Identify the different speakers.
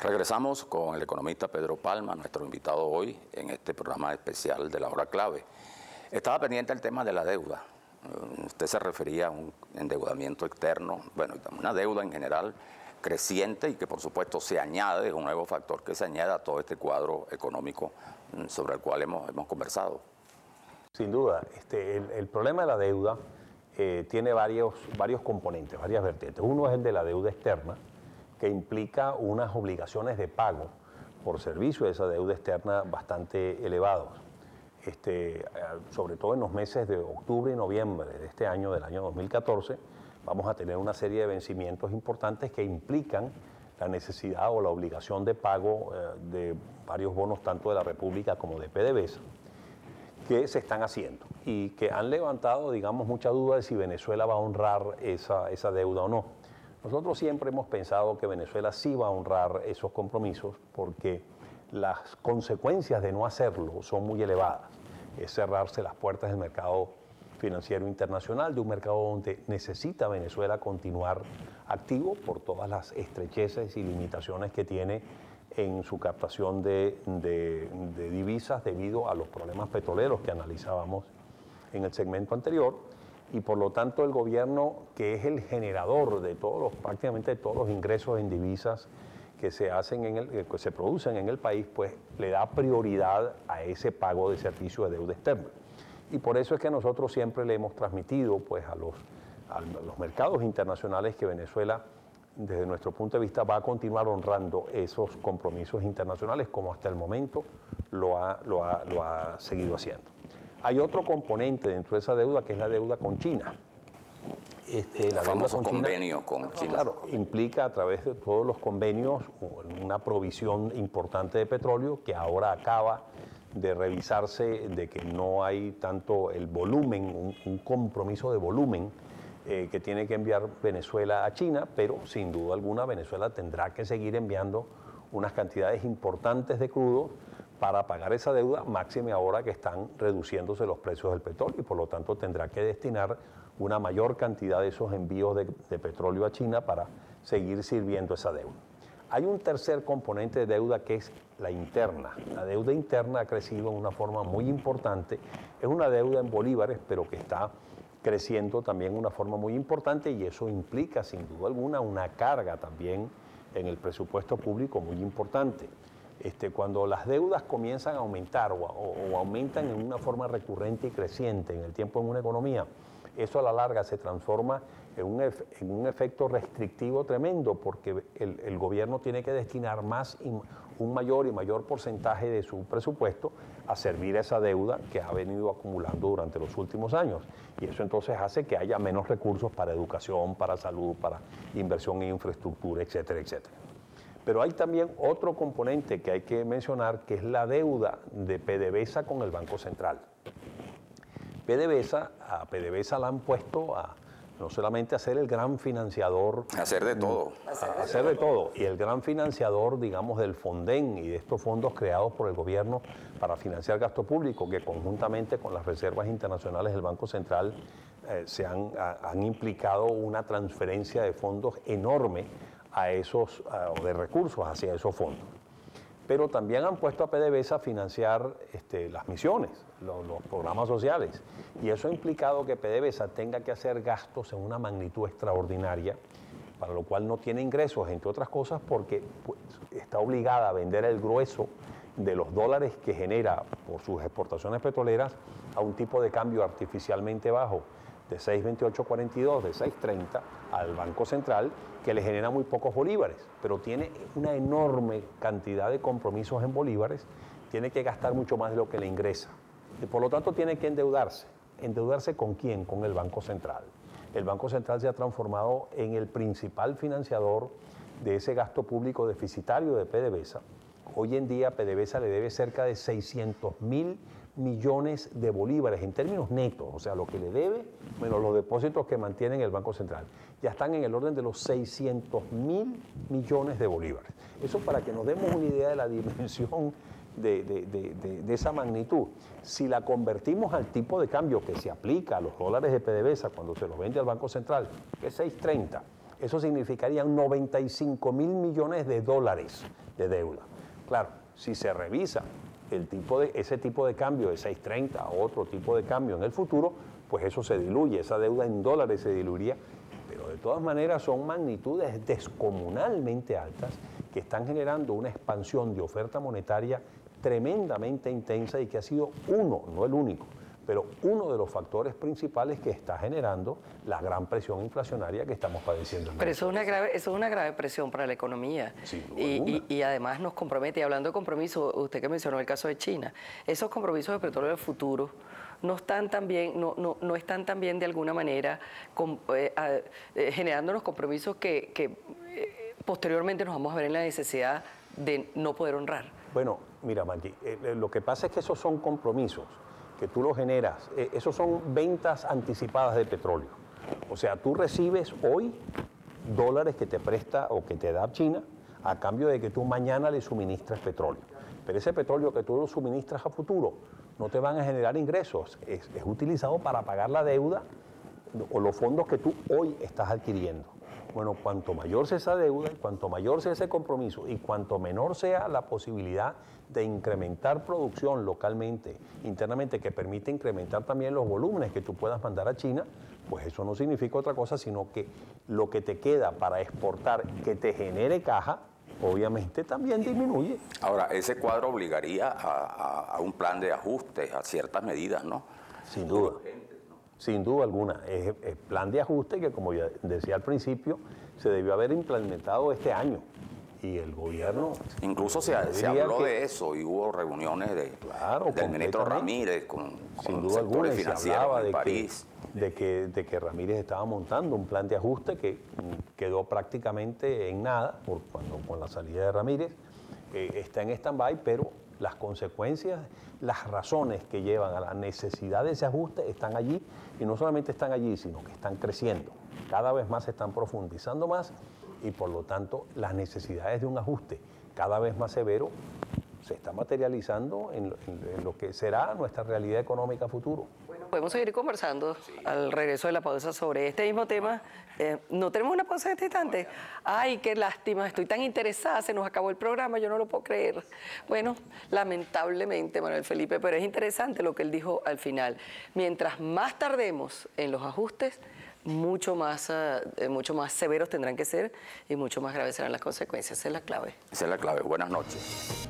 Speaker 1: Regresamos con el economista Pedro Palma, nuestro invitado hoy en este programa especial de la hora clave. Estaba pendiente el tema de la deuda. Usted se refería a un endeudamiento externo, bueno, una deuda en general creciente y que por supuesto se añade, es un nuevo factor que se añade a todo este cuadro económico sobre el cual hemos conversado.
Speaker 2: Sin duda, el problema de la deuda tiene varios componentes, varias vertientes. Uno es el de la deuda externa, que implica unas obligaciones de pago por servicio de esa deuda externa bastante elevados. Sobre todo en los meses de octubre y noviembre de este año, del año 2014, vamos a tener una serie de vencimientos importantes que implican la necesidad o la obligación de pago de varios bonos, tanto de la República como de PDVSA, que se están haciendo y que han levantado, digamos, mucha duda de si Venezuela va a honrar esa deuda o no. Nosotros siempre hemos pensado que Venezuela sí va a honrar esos compromisos porque las consecuencias de no hacerlo son muy elevadas. Es cerrarse las puertas del mercado financiero internacional, de un mercado donde necesita Venezuela continuar activo por todas las estrecheces y limitaciones que tiene en su captación de divisas debido a los problemas petroleros que analizábamos en el segmento anterior. Y por lo tanto el gobierno, que es el generador de prácticamente todos los ingresos en divisas que se producen en el país, pues le da prioridad a ese pago de servicio de deuda externa. Y por eso es que nosotros siempre le hemos transmitido pues, a los mercados internacionales que Venezuela, desde nuestro punto de vista, va a continuar honrando esos compromisos internacionales como hasta el momento lo ha seguido haciendo. Hay otro componente dentro de esa deuda que es la deuda con China.
Speaker 1: El famoso convenio con China.
Speaker 2: Claro, implica a través de todos los convenios una provisión importante de petróleo que ahora acaba de revisarse de que no hay tanto el volumen, un compromiso de volumen que tiene que enviar Venezuela a China, pero sin duda alguna Venezuela tendrá que seguir enviando unas cantidades importantes de crudo para pagar esa deuda, máxime ahora que están reduciéndose los precios del petróleo y por lo tanto tendrá que destinar una mayor cantidad de esos envíos de petróleo a China para seguir sirviendo esa deuda. Hay un tercer componente de deuda que es la interna. La deuda interna ha crecido en una forma muy importante. Es una deuda en bolívares, pero que está creciendo también de una forma muy importante y eso implica sin duda alguna una carga también en el presupuesto público muy importante. Cuando las deudas comienzan a aumentar o aumentan en una forma recurrente y creciente en el tiempo en una economía, eso a la larga se transforma en un efecto restrictivo tremendo porque el gobierno tiene que destinar un mayor y mayor porcentaje de su presupuesto a servir a esa deuda que ha venido acumulando durante los últimos años. Y eso entonces hace que haya menos recursos para educación, para salud, para inversión en infraestructura, etcétera, etcétera. Pero hay también otro componente que hay que mencionar, que es la deuda de PDVSA con el Banco Central. A PDVSA la han puesto no solamente a ser el gran financiador.
Speaker 1: A hacer de todo.
Speaker 2: A hacer de todo. Y el gran financiador, digamos, del Fonden y de estos fondos creados por el gobierno para financiar gasto público, que conjuntamente con las reservas internacionales del Banco Central han implicado una transferencia de fondos enorme de recursos hacia esos fondos. Pero también han puesto a PDVSA a financiar las misiones, los programas sociales. Y eso ha implicado que PDVSA tenga que hacer gastos en una magnitud extraordinaria, para lo cual no tiene ingresos, entre otras cosas porque pues, está obligada a vender el grueso de los dólares que genera por sus exportaciones petroleras a un tipo de cambio artificialmente bajo, de 6.2842, de 6.30 al Banco Central, que le genera muy pocos bolívares, pero tiene una enorme cantidad de compromisos en bolívares, tiene que gastar mucho más de lo que le ingresa. Y por lo tanto tiene que endeudarse. ¿Endeudarse con quién? Con el Banco Central. El Banco Central se ha transformado en el principal financiador de ese gasto público deficitario de PDVSA. Hoy en día PDVSA le debe cerca de 600.000 millones de bolívares en términos netos, o sea, lo que le debe menos los depósitos que mantiene el Banco Central. Ya están en el orden de los 600.000 millones de bolívares. Eso para que nos demos una idea de la dimensión de esa magnitud. Si la convertimos al tipo de cambio que se aplica a los dólares de PDVSA cuando se los vende al Banco Central, que es 6.30, eso significaría 95.000 millones de dólares de deuda. Claro, si se revisa ese tipo de cambio de 6.30 a otro tipo de cambio en el futuro, pues eso se diluye, esa deuda en dólares se diluiría, pero de todas maneras son magnitudes descomunalmente altas que están generando una expansión de oferta monetaria tremendamente intensa y que ha sido uno, no el único, pero uno de los factores principales que está generando la gran presión inflacionaria que estamos padeciendo.
Speaker 3: Pero eso es una grave presión para la economía. Y además nos compromete, y hablando de compromiso, usted que mencionó el caso de China, esos compromisos de petróleo del futuro no están también, no están también de alguna manera generándonos compromisos que posteriormente nos vamos a ver en la necesidad de no poder honrar.
Speaker 2: Bueno, mira, Maggie, lo que pasa es que esos son compromisos que tú los generas, esos son ventas anticipadas de petróleo. O sea, tú recibes hoy dólares que te presta o que te da China a cambio de que tú mañana le suministras petróleo. Pero ese petróleo que tú lo suministras a futuro no te van a generar ingresos, es utilizado para pagar la deuda o los fondos que tú hoy estás adquiriendo. Bueno, cuanto mayor sea esa deuda, cuanto mayor sea ese compromiso y cuanto menor sea la posibilidad de incrementar producción localmente, internamente, que permite incrementar también los volúmenes que tú puedas mandar a China, pues eso no significa otra cosa, sino que lo que te queda para exportar que te genere caja, obviamente también disminuye.
Speaker 1: Ahora, ese cuadro obligaría a un plan de ajuste, a ciertas medidas, ¿no?
Speaker 2: Sin duda. Sin duda alguna, es plan de ajuste que, como ya decía al principio, se debió haber implementado este año. Y el gobierno...
Speaker 1: Incluso se habló de eso y hubo reuniones del ministro Ramírez con sectores financieros en París.
Speaker 2: De que Ramírez estaba montando un plan de ajuste que quedó prácticamente en nada con la salida de Ramírez. Está en stand-by, pero las consecuencias, las razones que llevan a la necesidad de ese ajuste están allí, y no solamente están allí, sino que están creciendo. Cada vez más se están profundizando más y por lo tanto las necesidades de un ajuste cada vez más severo se están materializando en lo que será nuestra realidad económica futuro.
Speaker 3: Bueno, podemos seguir conversando al regreso de la pausa sobre este mismo tema. ¿No tenemos una pausa en este instante? Ay, qué lástima, estoy tan interesada, se nos acabó el programa, yo no lo puedo creer. Bueno, lamentablemente, Manuel Felipe, pero es interesante lo que él dijo al final. Mientras más tardemos en los ajustes, mucho más severos tendrán que ser y mucho más graves serán las consecuencias. Esa es la clave.
Speaker 1: Esa es la clave. Buenas noches.